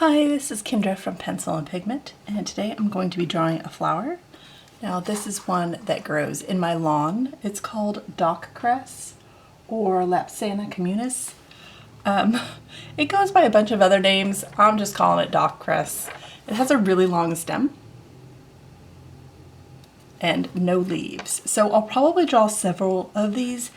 Hi, this is Kendra from Pencil and Pigment, and today I'm going to be drawing a flower. Now this is one that grows in my lawn. It's called Dock Cress or Lapsana communis. It goes by a bunch of other names. I'm just calling it Dock Cress. It has a really long stem and no leaves. So I'll probably draw several of these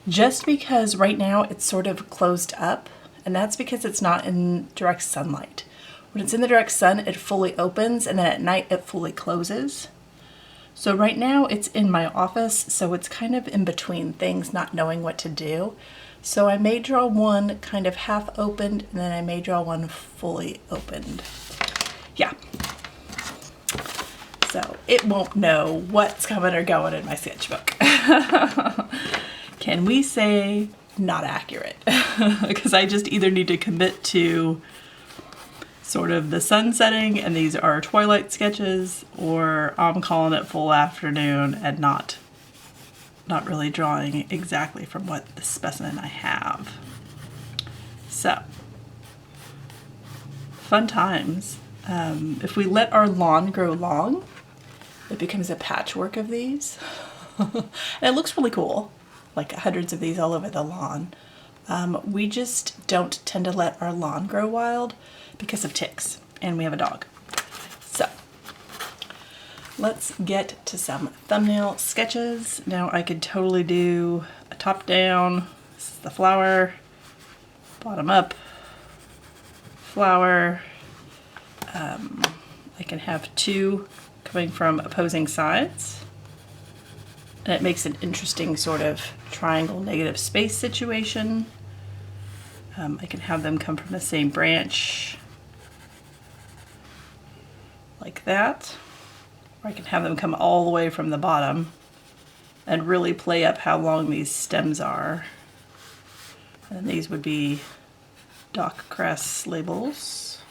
just because right now it's sort of closed up, and that's because it's not in direct sunlight. When it's in the direct sun, it fully opens, and then at night it fully closes. So right now it's in my office, so it's kind of in between things, not knowing what to do. So I may draw one kind of half opened, and then I may draw one fully opened. Yeah. So it won't know what's coming or going in my sketchbook. Can we say not accurate? Because I just either need to commit to sort of the sun setting and these are twilight sketches, or I'm calling it full afternoon and not really drawing exactly from what the specimen I have. So, fun times. If we let our lawn grow long, it becomes a patchwork of these. And it looks really cool, like hundreds of these all over the lawn. We just don't tend to let our lawn grow wild because of ticks, and we have a dog. So let's get to some thumbnail sketches. Now I could totally do a top down, this is the flower, bottom up, flower. I can have two coming from opposing sides, and it makes an interesting sort of triangle negative space situation. I can have them come from the same branch like that, or I can have them come all the way from the bottom and really play up how long these stems are. And these would be Dock Cress labels,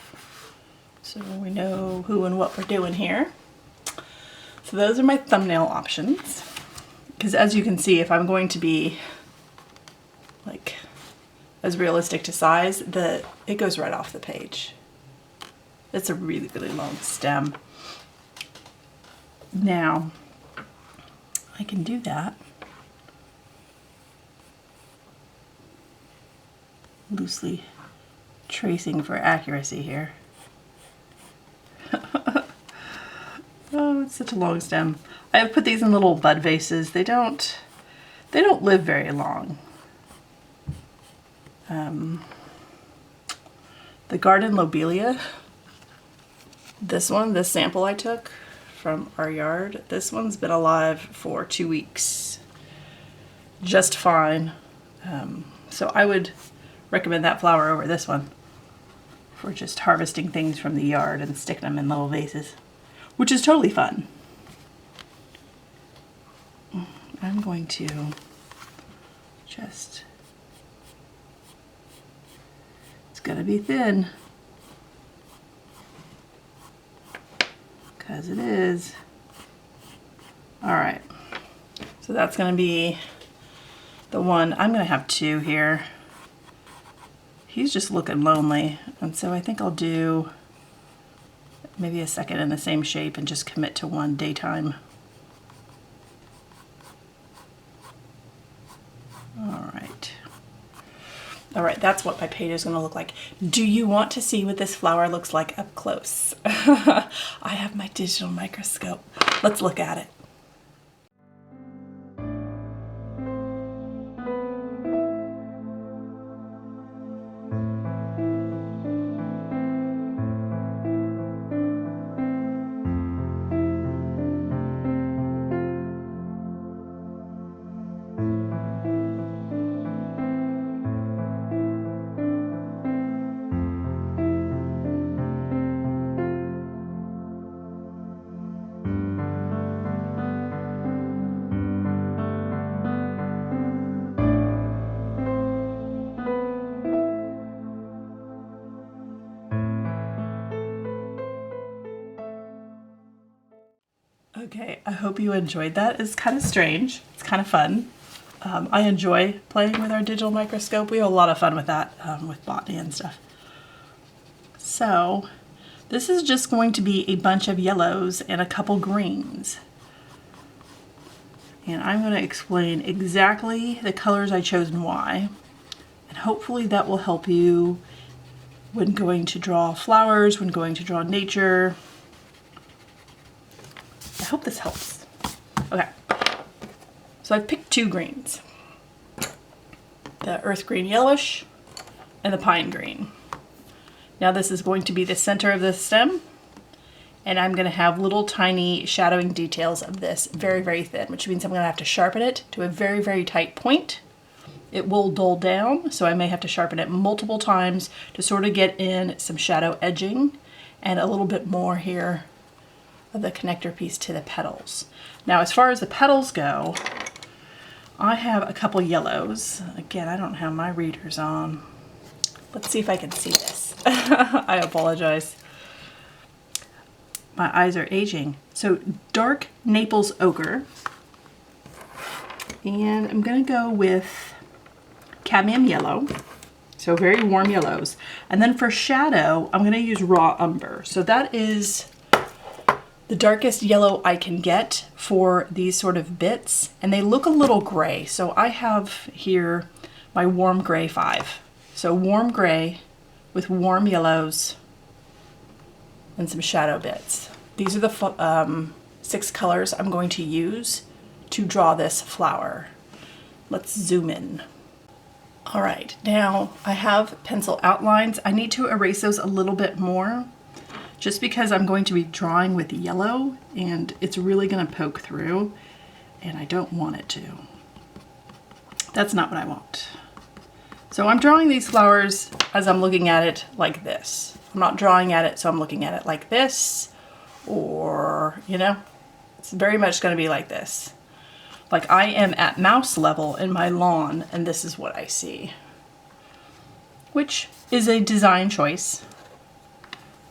so we know who and what we're doing here. So those are my thumbnail options, because as you can see, if I'm going to be like as realistic to size, it goes right off the page. It's a really, really long stem. Now, I can do that loosely tracing for accuracy here. Oh, it's such a long stem. I have put these in little bud vases. They don't live very long. The garden lobelia, this sample I took from our yard, this one's been alive for 2 weeks just fine. So I would recommend that flower over this one for just harvesting things from the yard and sticking them in little vases, which is totally fun. I'm going to just, it's gonna be thin, because it is. All right, so that's gonna be the one. I'm gonna have two here. He's just looking lonely, and so I think I'll do maybe a second in the same shape and just commit to one daytime. All right, that's what my page is gonna look like. Do you want to see what this flower looks like up close? I have my digital microscope. Let's look at it. Okay, I hope you enjoyed that. It's kind of strange. It's kind of fun. I enjoy playing with our digital microscope. We have a lot of fun with that, with botany and stuff. So this is just going to be a bunch of yellows and a couple greens. And I'm going to explain exactly the colors I chose and why. And hopefully that will help you when going to draw flowers, when going to draw nature. I hope this helps. Okay, so I've picked two greens. The earth green yellowish and the pine green. Now this is going to be the center of the stem, and I'm going to have little tiny shadowing details of this very, very thin, which means I'm going to have to sharpen it to a very, very tight point. It will dull down, so I may have to sharpen it multiple times to sort of get in some shadow edging and a little bit more here of the connector piece to the petals. Now as far as the petals go, I have a couple yellows. Again, I don't have my readers on. Let's see if I can see this. I apologize. My eyes are aging. So dark Naples ochre. And I'm gonna go with cadmium yellow. So very warm yellows. And then for shadow, I'm gonna use raw umber. So that is the darkest yellow I can get for these sort of bits. And they look a little gray. So I have here my warm gray 5. So warm gray with warm yellows and some shadow bits. These are the 6 colors I'm going to use to draw this flower. Let's zoom in. All right, now I have pencil outlines. I need to erase those a little bit more just because I'm going to be drawing with yellow and it's really gonna poke through and I don't want it to. That's not what I want. So I'm drawing these flowers as I'm looking at it like this. I'm not drawing at it so I'm looking at it like this, or, you know, it's very much going to be like this. Like I am at mouse level in my lawn and this is what I see, which is a design choice.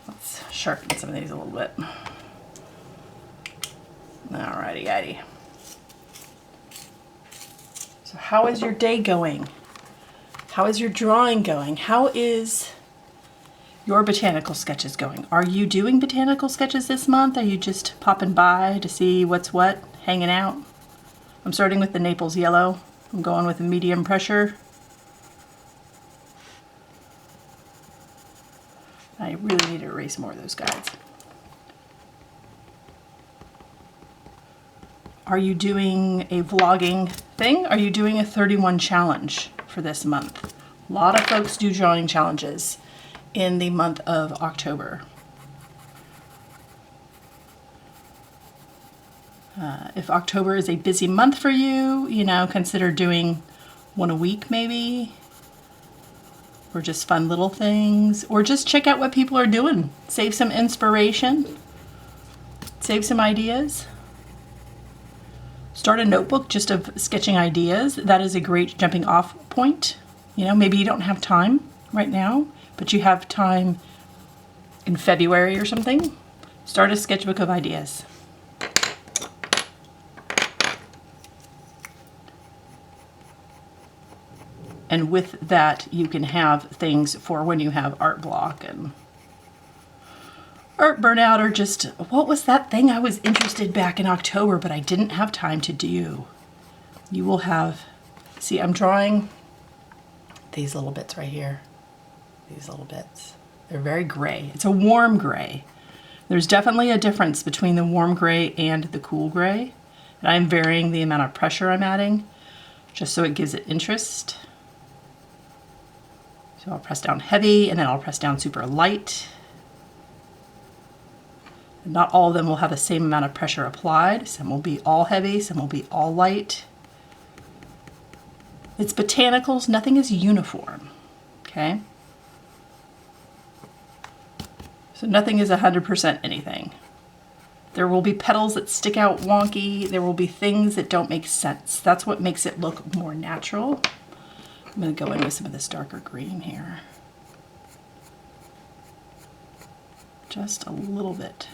Let's sharpen some of these a little bit. Alrighty. So how is your day going? How is your drawing going? How is your botanical sketches going? Are you doing botanical sketches this month? Are you just popping by to see what's what, hanging out? I'm starting with the Naples yellow. I'm going with a medium pressure. I really need to erase more of those guys. Are you doing a vlogging thing? Are you doing a 31 challenge for this month? A lot of folks do drawing challenges in the month of October. If October is a busy month for you, you know, consider doing one a week maybe, or just fun little things, or just check out what people are doing. Save some inspiration, save some ideas. Start a notebook just of sketching ideas. That is a great jumping off point. You know, maybe you don't have time right now, but you have time in February or something. Start a sketchbook of ideas. And with that, you can have things for when you have art block and art burnout, or just, what was that thing I was interested back in October, but I didn't have time to do? You will have, see, I'm drawing these little bits right here. These little bits. They're very gray. It's a warm gray. There's definitely a difference between the warm gray and the cool gray. And I'm varying the amount of pressure I'm adding just so it gives it interest. So I'll press down heavy and then I'll press down super light. And not all of them will have the same amount of pressure applied. Some will be all heavy, some will be all light. It's botanicals, nothing is uniform, okay? So nothing is 100% anything. There will be petals that stick out wonky. There will be things that don't make sense. That's what makes it look more natural. I'm going to go in with some of this darker green here. Just a little bit.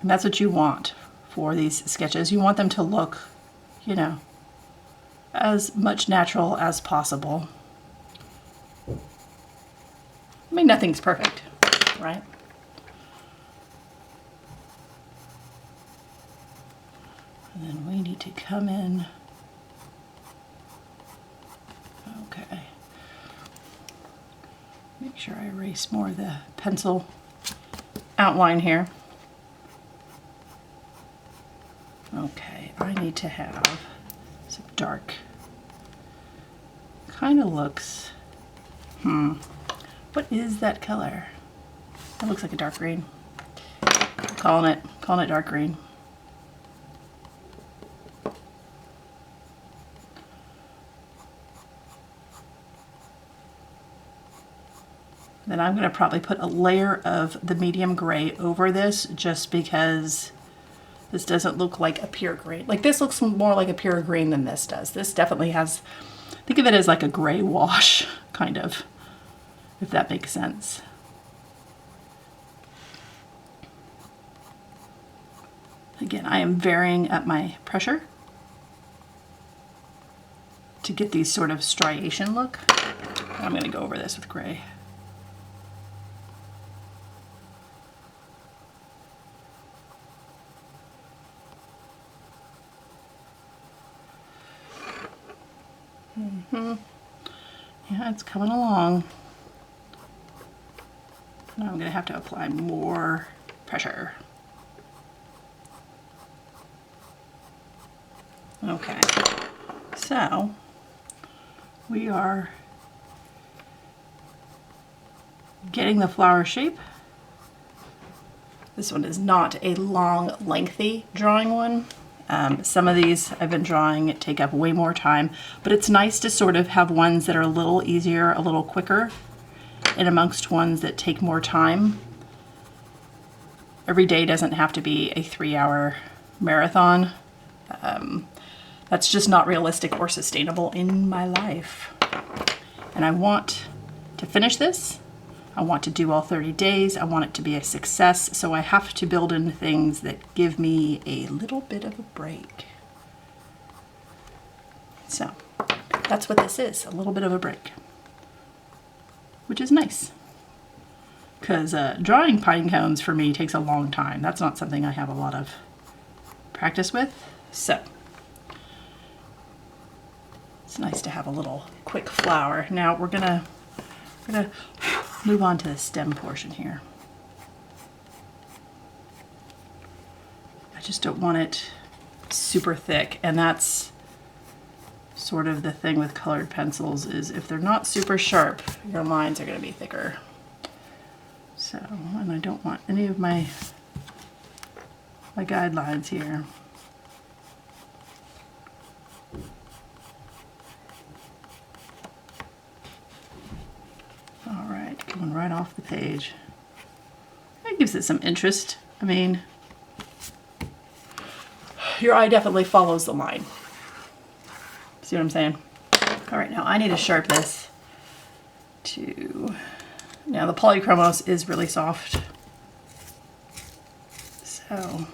And that's what you want for these sketches. You want them to look, you know, as much natural as possible. mean, nothing's perfect, right? And then we need to come in. Okay. Make sure I erase more of the pencil outline here. Okay, I need to have some dark. Kind of looks, what is that color? That looks like a dark green. Calling it dark green. Then I'm going to probably put a layer of the medium gray over this just because this doesn't look like a pure green. Like this looks more like a pure green than this does. This definitely has, think of it as like a gray wash, kind of, if that makes sense. Again, I am varying up my pressure to get these sort of striation look. I'm going to go over this with gray. Yeah, it's coming along. Now I'm going to have to apply more pressure. Okay, so we are getting the flower shape. This one is not a long, lengthy drawing one. Some of these I've been drawing take up way more time, but it's nice to sort of have ones that are a little easier, a little quicker, and amongst ones that take more time. Every day doesn't have to be a 3-hour marathon. That's just not realistic or sustainable in my life. And I want to finish this. I want to do all 30 days. I want it to be a success. So I have to build in things that give me a little bit of a break. So that's what this is, a little bit of a break, which is nice. Because drawing pine cones for me takes a long time. That's not something I have a lot of practice with. So it's nice to have a little quick flower. Now we're gonna move on to the stem portion here. I just don't want it super thick, and that's sort of the thing with colored pencils, is if they're not super sharp, your lines are going to be thicker. So, and I don't want any of my guidelines here. All right, coming right off the page. That gives it some interest. I mean, your eye definitely follows the line. See what I'm saying? All right, now I need to sharpen this to, now the polychromos is really soft. So,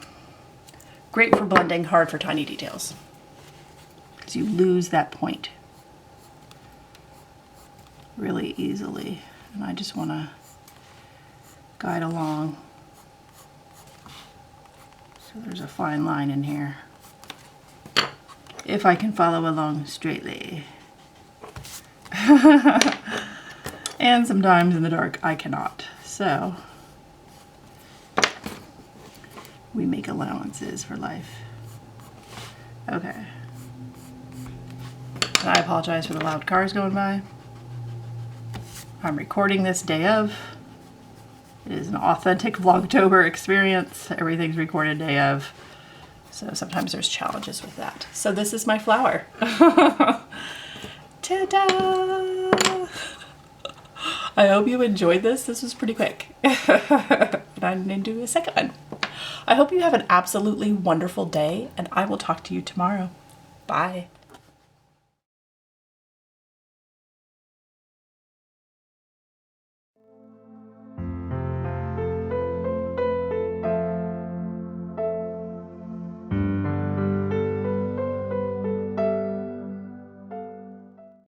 great for blending, hard for tiny details. Because you lose that point really easily. And I just want to guide along. So there's a fine line in here. If I can follow along straightly. And sometimes in the dark I cannot. So we make allowances for life. Okay. And I apologize for the loud cars going by. I'm recording this day of. It is an authentic Vlogtober experience. Everything's recorded day of. So sometimes there's challenges with that. So this is my flower. Ta-da! I hope you enjoyed this. This was pretty quick. And I'm going to do a second one. I hope you have an absolutely wonderful day, and I will talk to you tomorrow. Bye.